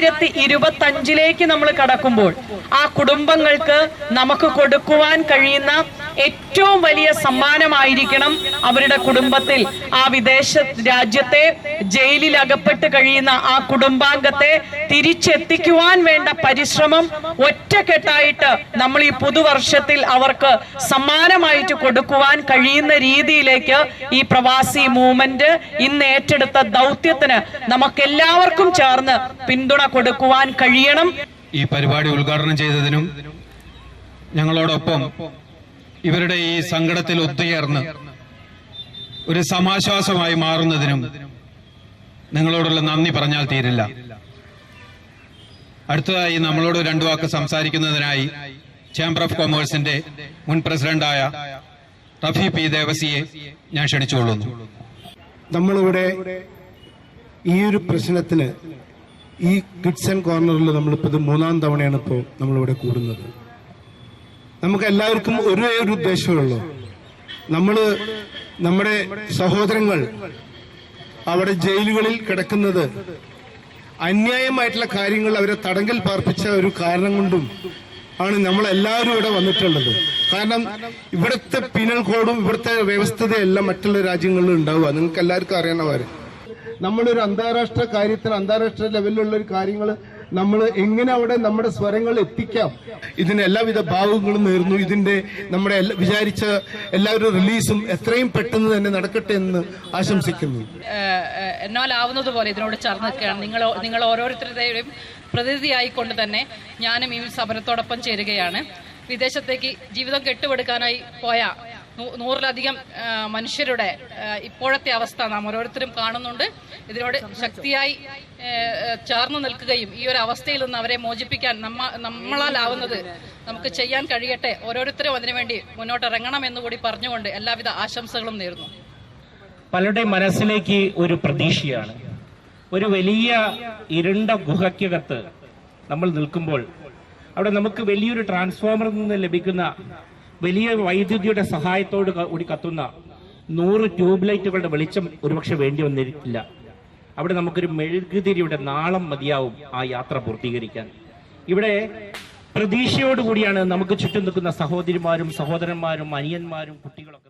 2025 നമ്മൾ കടക്കുമ്പോൾ ആ കുടുംബങ്ങൾക്ക് നമുക്ക് കൊടുക്കുവാൻ കഴിയുന്ന ഏറ്റവും വലിയ സമ്മാനമായിരിക്കണം അവരുടെ കുടുംബത്തിൽ ആ വിദേശ രാജ്യത്തെ ജയിലിൽ അകപ്പെട്ട് കഴിയുന്ന ആ കുടുംബാംഗത്തെ തിരിച്ചെത്തിക്കുവാൻ വേണ്ട പരിശ്രമം ഒറ്റക്കെട്ടായിട്ട് നമ്മൾ ഈ പുതുവർഷത്തിൽ അവർക്ക് സമ്മാനമായിട്ട് കൊടുക്കുവാൻ കഴിയുന്ന രീതിയിലേക്ക് ഈ പ്രവാസി മൂവ്മെന്റ് ഇന്ന് ഏറ്റെടുത്ത ദൗത്യത്തിന് നമുക്കെല്ലാവർക്കും ചേർന്ന് പിന്തുണ കൊടുക്കുവാൻ കഴിയണം. ഈ പരിപാടി ഉദ്ഘാടനം ചെയ്തതിനും ഞങ്ങളോടൊപ്പം ഇവരുടെ ഈ സങ്കടത്തിൽ ഒത്തുചേർന്ന് ഒരു സമാശ്വാസമായി മാറുന്നതിനും നിങ്ങളോടുള്ള നന്ദി പറഞ്ഞാൽ തീരില്ല. അടുത്തതായി നമ്മളോട് രണ്ടു വാക്ക് സംസാരിക്കുന്നതിനായി ചേംബർ ഓഫ് കൊമേഴ്സിന്റെ മുൻ പ്രസിഡന്റായ റഫി പി ദേവസിയെ ഞാൻ ക്ഷണിച്ചുകൊള്ളുന്നു. നമ്മളിവിടെ ഈ ഒരു പ്രശ്നത്തിന് ഈ കിഡ്സ് ആൻഡ് കോർണറിൽ നമ്മളിപ്പോൾ 3-ാം തവണയാണ് ഇപ്പോൾ നമ്മളിവിടെ കൂടുന്നത്. നമുക്ക് എല്ലാവർക്കും ഒരേ ഒരു ഉദ്ദേശമുള്ളൂ. നമ്മുടെ സഹോദരങ്ങൾ അവിടെ ജയിലുകളിൽ കിടക്കുന്നത് അന്യായമായിട്ടുള്ള കാര്യങ്ങൾ അവരെ തടങ്കൽ പാർപ്പിച്ച ഒരു കാരണം കൊണ്ടും ആണ് നമ്മളെല്ലാവരും ഇവിടെ വന്നിട്ടുള്ളത്. കാരണം ഇവിടുത്തെ പീനൽ കോഡും ഇവിടുത്തെ വ്യവസ്ഥതയെല്ലാം മറ്റുള്ള രാജ്യങ്ങളിലും ഉണ്ടാവുക. നിങ്ങൾക്ക് എല്ലാവർക്കും അറിയണവരെ നമ്മളൊരു അന്താരാഷ്ട്ര കാര്യത്തിൽ അന്താരാഷ്ട്ര ലെവലിലുള്ള ഒരു കാര്യങ്ങൾ നമ്മൾ എങ്ങനെ അവിടെ നമ്മുടെ സ്വരങ്ങൾ എത്തിക്കാം, ഇതിന് എല്ലാവിധ ഭാവങ്ങളും നേർന്നു. ഇതിന്റെ നമ്മുടെ വിചാരിച്ച എല്ലാവരും റിലീസും എത്രയും പെട്ടെന്ന് തന്നെ നടക്കട്ടെ എന്ന് ആശംസിക്കുന്നു. എന്നാലാവുന്നത് പോലെ ഇതിനോട് ചേർന്ന് നിൽക്കുകയാണ്. നിങ്ങൾ ഓരോരുത്തരുടെയും പ്രതിനിധിയായിക്കൊണ്ട് തന്നെ ഞാനും ഈ സമരത്തോടൊപ്പം ചേരുകയാണ്. വിദേശത്തേക്ക് ജീവിതം കെട്ടുപെടുക്കാനായി പോയ 100-ലധികം മനുഷ്യരുടെ ഇപ്പോഴത്തെ അവസ്ഥ നാം ഓരോരുത്തരും കാണുന്നുണ്ട്. ഇതിനോട് ശക്തിയായി ചേർന്ന് നിൽക്കുകയും ഈ ഒരു അവസ്ഥയിൽ നിന്ന് അവരെ മോചിപ്പിക്കാൻ നമ്മളാലാവുന്നത് നമുക്ക് ചെയ്യാൻ കഴിയട്ടെ. ഓരോരുത്തരും അതിനുവേണ്ടി മുന്നോട്ടിറങ്ങണം എന്നുകൂടി പറഞ്ഞുകൊണ്ട് എല്ലാവിധ ആശംസകളും നേരുന്നു. പലരുടെ മനസ്സിലേക്ക് ഒരു പ്രതീക്ഷയാണ്. ഒരു വലിയ ഇരുണ്ട ഗുഹയ്ക്കകത്ത് നമ്മൾ നിൽക്കുമ്പോൾ അവിടെ നമുക്ക് വലിയൊരു ട്രാൻസ്ഫോമറിൽ നിന്ന് ലഭിക്കുന്ന വലിയ വൈദ്യുതിയുടെ സഹായത്തോട് കൂടി കത്തുന്ന 100 ട്യൂബ് ലൈറ്റുകളുടെ വെളിച്ചം ഒരുപക്ഷെ വേണ്ടി വന്നിരിക്കില്ല. അവിടെ നമുക്കൊരു മെഴുകുതിരിയുടെ നാളം മതിയാവും ആ യാത്ര പൂർത്തീകരിക്കാൻ. ഇവിടെ പ്രതീക്ഷയോടുകൂടിയാണ് നമുക്ക് ചുറ്റും നിൽക്കുന്ന സഹോദരിമാരും സഹോദരന്മാരും അനിയന്മാരും കുട്ടികളൊക്കെ.